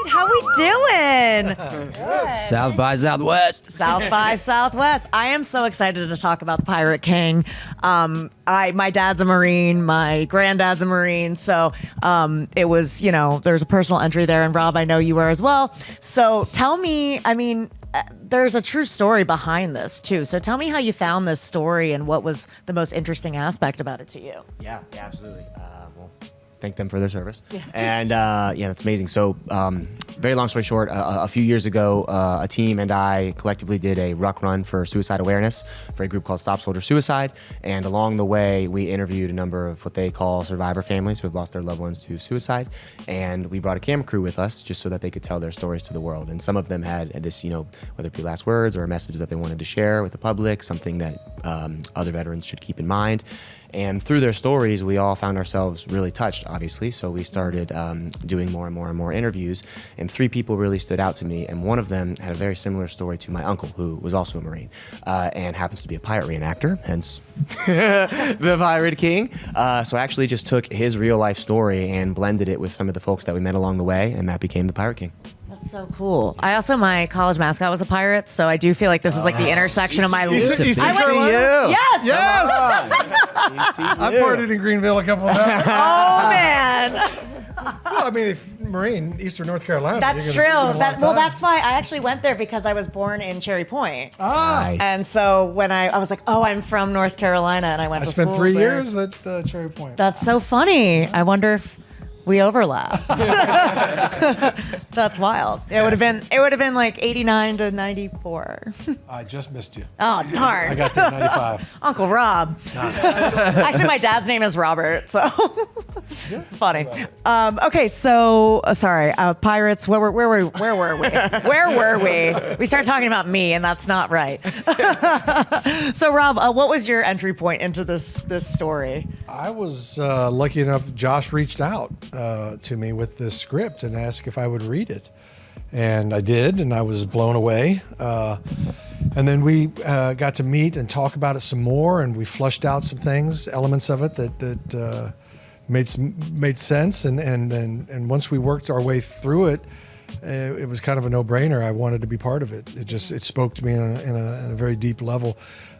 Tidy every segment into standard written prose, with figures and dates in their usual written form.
How we doing? South by Southwest. South by Southwest. I am so excited to talk about the Pirate King. My dad's a Marine. My granddad's a Marine. So it was, there's a personal entry there. And Rob, I know you were as well. So tell me, there's a true story behind this too. So tell me how you found this story and what was the most interesting aspect about it to you. Yeah, absolutely. Thank them for their service. Yeah. And that's amazing. So very long story short, a few years ago, a team and I collectively did a ruck run for suicide awareness for a group called Stop Soldier Suicide. And along the way, we interviewed a number of what they call survivor families who have lost their loved ones to suicide. And we brought a camera crew with us just so that they could tell their stories to the world. And some of them had this, whether it be last words or a message that they wanted to share with the public, something that other veterans should keep in mind. And through their stories, we all found ourselves really touched, obviously. So we started doing more and more and more interviews. And 3 people really stood out to me. And one of them had a very similar story to my uncle, who was also a Marine and happens to be a pirate reenactor, hence the Pirate King. So I actually just took his real life story and blended it with some of the folks that we met along the way. And that became the Pirate King. That's so cool. My college mascot was a pirate, so I do feel like this is like the intersection of my life. Eastern Carolina? Yes. I partied in Greenville a couple of times. Oh man. Well, if Marine, Eastern North Carolina. That's true. That's why I actually went there because I was born in Cherry Point. Nice. And so when I was like, I'm from North Carolina, and I went to school. I spent 3 there. years at Cherry Point. That's so funny. I wonder if we overlapped. That's wild. It would have been like 89 to 94. I just missed you. Oh darn. I got to 95. Uncle Rob. Actually, my dad's name is Robert, so funny. Okay, so sorry, pirates. Where were we? Where were we? We started talking about me, and that's not right. So, Rob, what was your entry point into this story? I was lucky enough. Josh reached out to me with this script and asked if I would read it, and I did, and I was blown away. And then we got to meet and talk about it some more, and we flushed out some things, elements of it that made sense. And once we worked our way through it, it was kind of a no-brainer. I wanted to be part of it. It spoke to me in a very deep level.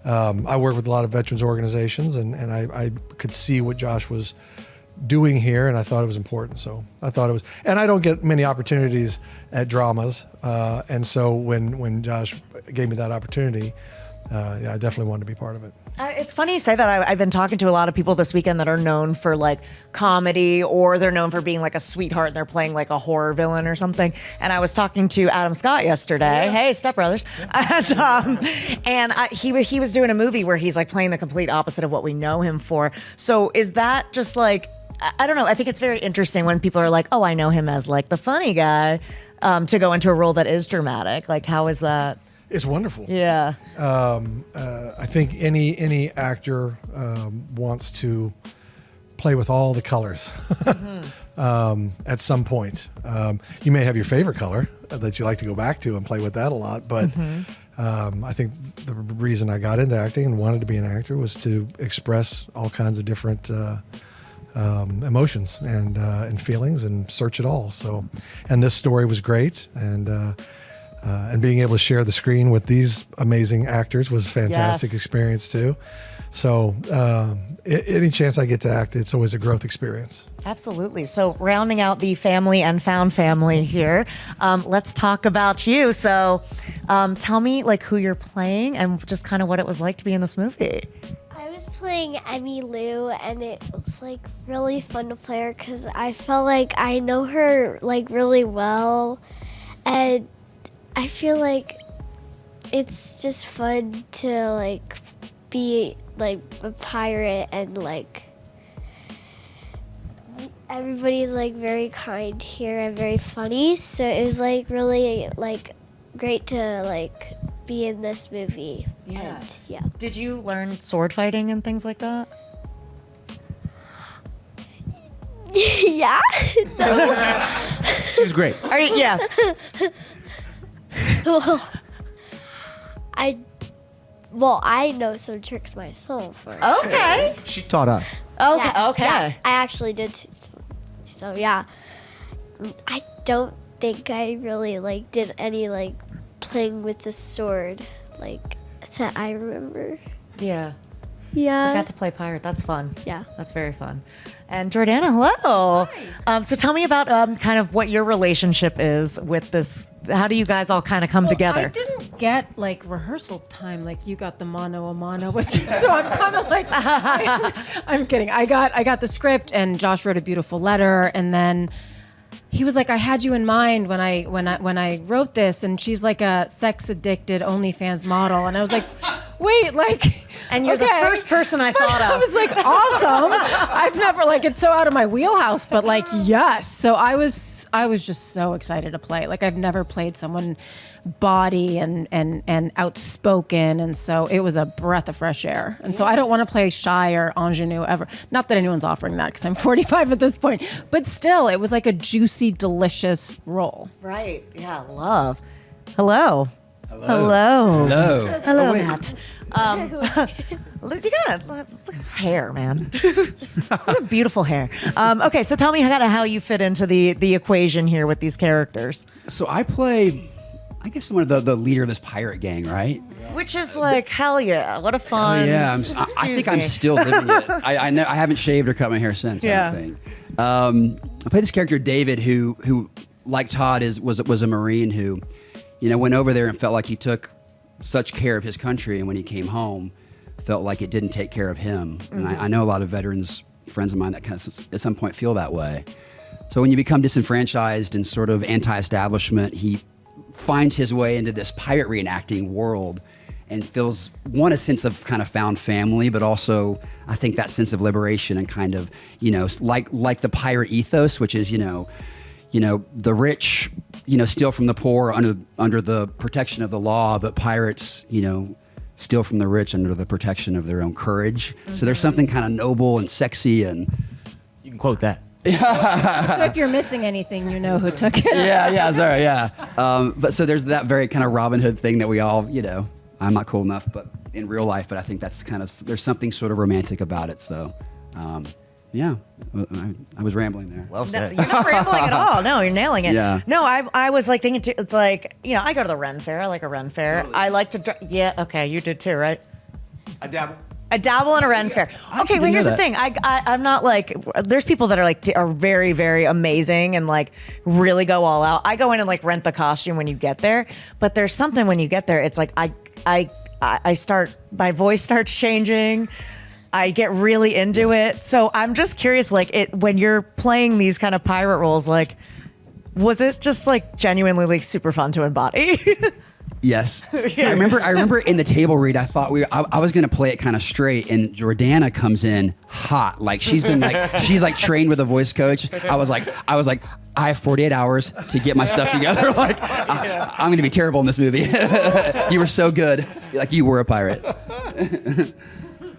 I work with a lot of veterans organizations, and I could see what Josh was doing here, and I thought it was important. So I thought it was, and I don't get many opportunities at dramas, and so when Josh gave me that opportunity, I definitely wanted to be part of it. It's funny you say that. I've been talking to a lot of people this weekend that are known for like comedy, or they're known for being like a sweetheart and they're playing like a horror villain or something. And I was talking to Adam Scott yesterday. Yeah. Hey, Step Brothers. And he was doing a movie where he's like playing the complete opposite of what we know him for. So is that just like, I don't know. I think it's very interesting when people are like, oh, I know him as like the funny guy, to go into a role that is dramatic. Like, how is that? It's wonderful. Yeah. I think any actor wants to play with all the colors at some point. You may have your favorite color that you like to go back to and play with that a lot, but I think the reason I got into acting and wanted to be an actor was to express all kinds of different emotions and feelings and search it all. So, and this story was great, and being able to share the screen with these amazing actors was a fantastic experience too. So any chance I get to act, it's always a growth experience. Absolutely. So rounding out the family and found family here, let's talk about you. So tell me like who you're playing and just kind of what it was like to be in this movie. I was playing Emmy Lou, and it was like really fun to play her because I felt like I know her like really well, and I feel like it's just fun to like be like a pirate, and like everybody's like very kind here and very funny, so it was like really like great to like be in this movie. And, yeah. Did you learn sword fighting and things like that? Yeah. She was great. Yeah. I know some tricks myself. Okay. She taught us. Okay. Yeah, I actually did too. So yeah, I don't think I really like did any like playing with the sword like that I remember. Yeah. Yeah. I got to play pirate. That's fun. Yeah. That's very fun. And Jordana, hello. So tell me about kind of what your relationship is with this. How do you guys all kind of come together? I didn't get like rehearsal time like you got the mano a mano, which so I'm kind of like I'm kidding. I got the script and Josh wrote a beautiful letter, and then he was like, I had you in mind when I wrote this, and she's like a sex addicted OnlyFans model, and I was like, wait, like, and you're the first person I thought of. I was like, awesome. I've never like it's so out of my wheelhouse, but like yes. So I was just so excited to play. Like I've never played someone body and outspoken, and so it was a breath of fresh air. And so I don't want to play shy or ingenue ever. Not that anyone's offering that because I'm 45 at this point, but still, it was like a juicy, delicious role. Right. Yeah. Love. Hello. Hello. Hello, Matt. Look at her hair, man. That's a beautiful hair. Okay, so tell me how you fit into the equation here with these characters. So I play, I guess I'm the leader of this pirate gang, right? Which is like, hell yeah, what a fun. Yeah, I think I'm still living it. I haven't shaved or cut my hair since. Yeah. I don't think. I play this character David, who like Todd was a Marine who, went over there and felt like he took such care of his country, and when he came home, felt like it didn't take care of him. And I know a lot of veterans, friends of mine, that kind of at some point feel that way. So when you become disenfranchised and sort of anti-establishment, he finds his way into this pirate reenacting world and feels a sense of kind of found family, but also I think that sense of liberation and kind of, like the pirate ethos, which is, the rich, steal from the poor under the protection of the law, but pirates, steal from the rich under the protection of their own courage. Mm-hmm. So there's something kind of noble and sexy, and You can quote that. So if you're missing anything, you know who took it. yeah, sorry, yeah. But so there's that very kind of Robin Hood thing that we all, I'm not cool enough, but in real life, but I think that's there's something sort of romantic about it. So, yeah, I was rambling there. Well No, said. you're not rambling at all. No, you're nailing it. Yeah. No, I was like thinking too, it's like, I go to the Ren Fair. I like a Ren Fair. I like to, yeah, okay, you did too, right? I dabble. I dabble in a Ren Fair. Okay, well, didn't here's know the thing. I'm not like, there's people that are very, very amazing and like really go all out. I go in and like rent the costume when you get there, but there's something when you get there. It's like my voice starts changing. I get really into it. So I'm just curious, like when you're playing these kind of pirate roles, like, was it just like genuinely like super fun to embody? Yes. I remember in the table read, I thought I was going to play it kind of straight, and Jordana comes in hot. Like she's like trained with a voice coach. I was like, I have 48 hours to get my stuff together. Like I'm going to be terrible in this movie. You were so good. Like you were a pirate.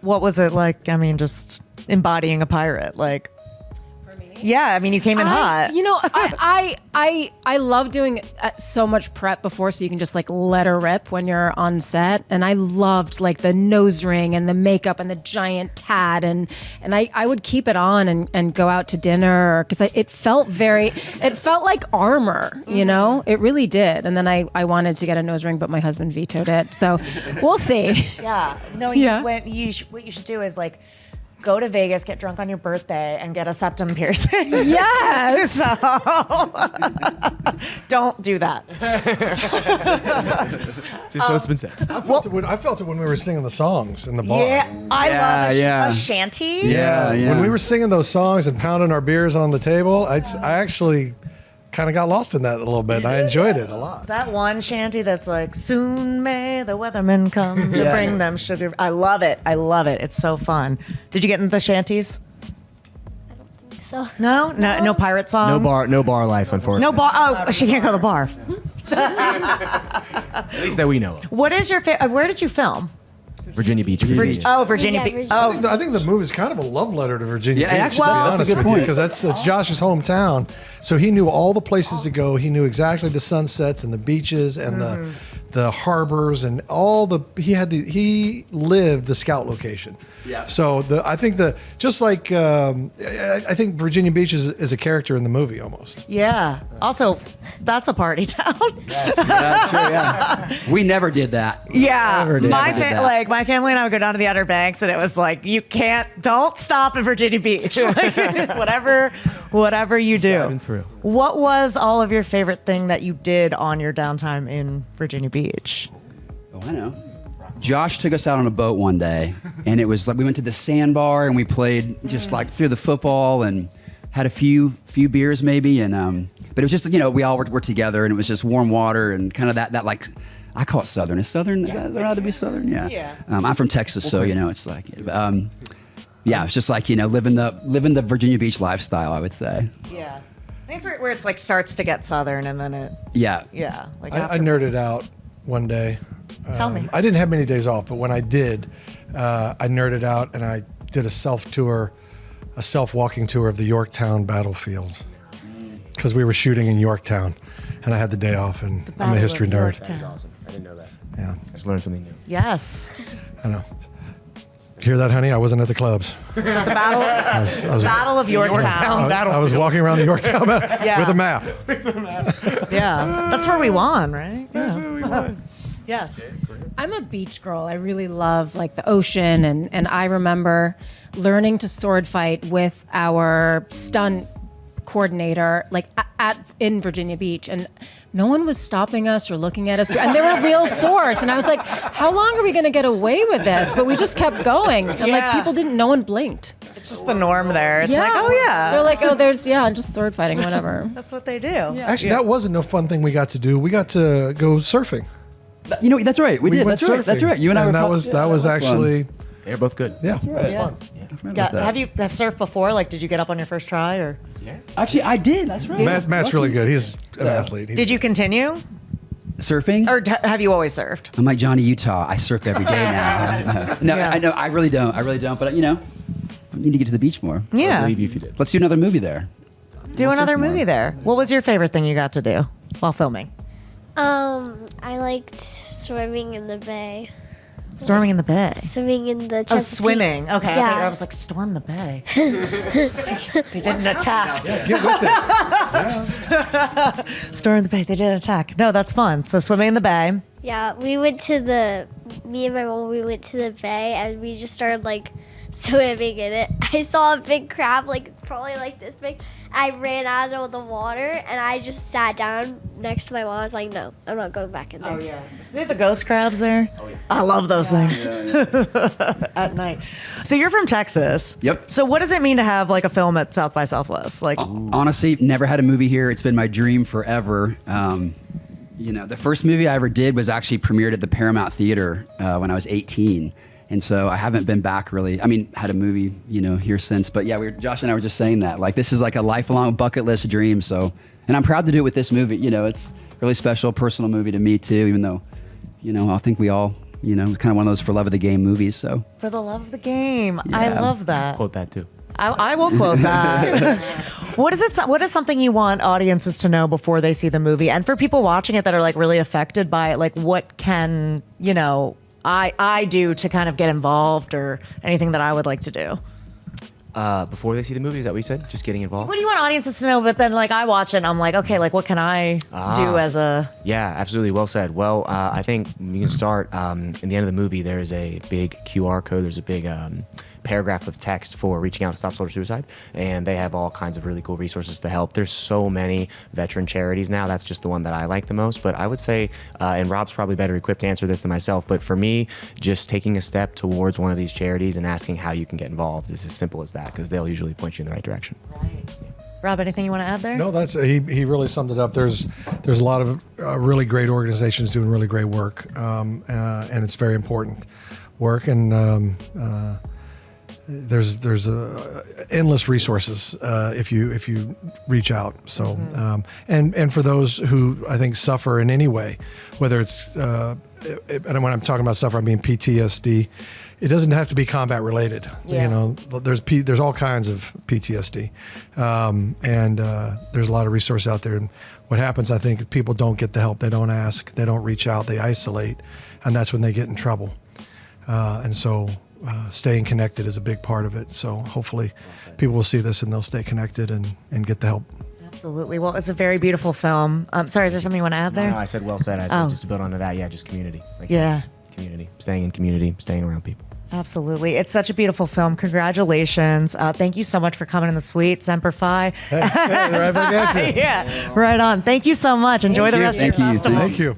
What was it like? I mean, just embodying a pirate, like. For me? Yeah, I mean, you came in hot. I love doing so much prep before, so you can just like let her rip when you're on set. And I loved like the nose ring and the makeup and the giant tat, and I would keep it on and go out to dinner because it felt like armor, it really did. And then I wanted to get a nose ring, but my husband vetoed it. So we'll see. Yeah. No, Yeah. what you should do is like go to Vegas, get drunk on your birthday, and get a septum piercing. Yes. Don't do that. Just so it's been said. I felt it when we were singing the songs in the bar. Yeah, I love yeah. a shanty. Yeah. When we were singing those songs and pounding our beers on the table, I actually kind of got lost in that a little bit. And I enjoyed it a lot. That one shanty that's like, soon may the weathermen come to Yeah. bring them sugar. I love it. It's so fun. Did you get into the shanties? So No pirate songs? No bar life, unfortunately. No bar. Oh, she can't go to the bar. At least that we know of. What is your where did you film? Virginia Beach. Virginia Beach. Oh, Virginia Yeah, Beach. Virginia. Oh, I think the movie is kind of a love letter to Virginia Yeah, Beach, actually, to be that's a honest good with point. because that's Josh's hometown. So he knew all the places to go. He knew exactly the sunsets and the beaches and the harbors and all the he lived the scout location. Yeah. So I think I think Virginia Beach is a character in the movie almost. Yeah. Also, that's a party town. Yeah, true, yeah. We never did that. Yeah, Never did that. like my family and I would go down to the Outer Banks, and it was like don't stop in Virginia Beach. Like, whatever you do. Driving through. What was all of your favorite thing that you did on your downtime in Virginia Beach? Oh, I know. Josh took us out on a boat one day, and it was like we went to the sandbar and we played just like through the football and had a few beers maybe, and but it was just we all were together, and it was just warm water and kind of that like. I call it Southern. Is Southern? Is that allowed to be Southern? Yeah. Yeah. I'm from Texas, so it's like, yeah, it's just like living the Virginia Beach lifestyle. I would say. Yeah, I think it's where it's like starts to get Southern, and then it. Yeah. Yeah, like I nerded out one day. Tell me. I didn't have many days off, but when I did, I nerded out and I did a self-walking tour of the Yorktown battlefield because we were shooting in Yorktown, and I had the day off, and I'm a history nerd. That's awesome. I didn't know that. Yeah, I just learned something new. Yes. I know. Hear that, honey? I wasn't at the clubs. Was it the battle? I was Battle of Yorktown. I was walking around the Yorktown Yeah. with a map. Yeah, that's where we won, right? That's where we won. Yes. I'm a beach girl. I really love like the ocean, and I remember learning to sword fight with our stunt coordinator like in Virginia Beach, and no one was stopping us or looking at us, and they were real swords, and I was like, how long are we going to get away with this? But we just kept going, and like people didn't, no one blinked. It's just the norm there. It's like, oh yeah. They're like, oh, there's just sword fighting, whatever. That's what they do. Actually, that wasn't a fun thing we got to do. We got to go surfing. That's right. We did. went That's right. surfing. That's right. You and I were that was actually They're both good. it was fun. Have you surfed before? Like, did you get up on your first try, or Actually, I did. That's right. Matt's really good. He's an athlete. did you continue, Surfing? or have you always surfed? I'm like Johnny Utah. I surf every day now. No, Yeah. I know. I really don't. But I need to get to the beach more. I Yeah, believe you if you did. Let's do another movie there. do another surf more. movie there. What was your favorite thing you got to do while filming? I liked swimming in the bay. Storming in the bay. Swimming in the Oh, Chesapeake. swimming. Okay, Yeah. I was like, storm the bay. They didn't attack. Get with it. Storm the bay. They didn't attack. No, that's fun. So swimming in the bay. Yeah, me and my mom, we went to the bay and we just started like swimming in it. I saw a big crab, like probably like this big. I ran out of the water and I just sat down next to my mom. I was like, no, I'm not going back in there. Yeah. Is they have the ghost crabs there? Oh, yeah. I love those things. At night. So you're from Texas. Yep. So what does it mean to have like a film at South by Southwest? Like, Honestly, never had a movie here. It's been my dream forever. The first movie I ever did was actually premiered at the Paramount Theater when I was 18. And so I haven't been back really. I mean, had a movie, here since. But yeah, Josh and I were just saying that. Like, this is like a lifelong bucket list dream. So, and I'm proud to do it with this movie. It's a really special, personal movie to me too. Even though, I think we all, it's kind of one of those for love of the game movies. So. for the love of the game. I Yeah. love that. Quote that too. I will quote that. What is something you want audiences to know before they see the movie? And for people watching it that are like really affected by it, like what can, I do to kind of get involved, or anything that I would like to do? Before they see the movie, is that what you said? Just getting involved? What do you want audiences to know? But then like I watch it and I'm like, okay, like what can I do as a... Yeah, absolutely. Well said. Well, I think you can start in the end of the movie. There's a big QR code. There's a big paragraph of text for reaching out to Stop Soldier Suicide, and they have all kinds of really cool resources to help. There's so many veteran charities now. That's just the one that I like the most. But I would say, and Rob's probably better equipped to answer this than myself, but for me, just taking a step towards one of these charities and asking how you can get involved is as simple as that, because they'll usually point you in the right direction. Rob, anything you want to add there? No, that's he really summed it up. There's a lot of really great organizations doing really great work, and it's very important work. And there's endless resources if you reach out. So and for those who I think suffer in any way, whether it's and when I'm talking about suffer, I mean PTSD. It doesn't have to be combat related. Yeah. You know, there's all kinds of PTSD, and there's a lot of resources out there. And what happens, I think, people don't get the help. They don't ask. They don't reach out. They isolate, and that's when they get in trouble. And so, staying connected is a big part of it. So hopefully, people will see this and they'll stay connected and get the help. Absolutely. Well, it's a very beautiful film. Sorry, is there something you want to add there? No, I said well said. I said Oh. just to build onto that, just community. Like, Yeah. community, staying in community, staying around people. Absolutely. It's such a beautiful film. Congratulations. Thank you so much for coming in the suite. Semper Fi. Right back at you. Yeah, right on. Thank you so much. Enjoy the rest of your Thank you. festival. Thank you.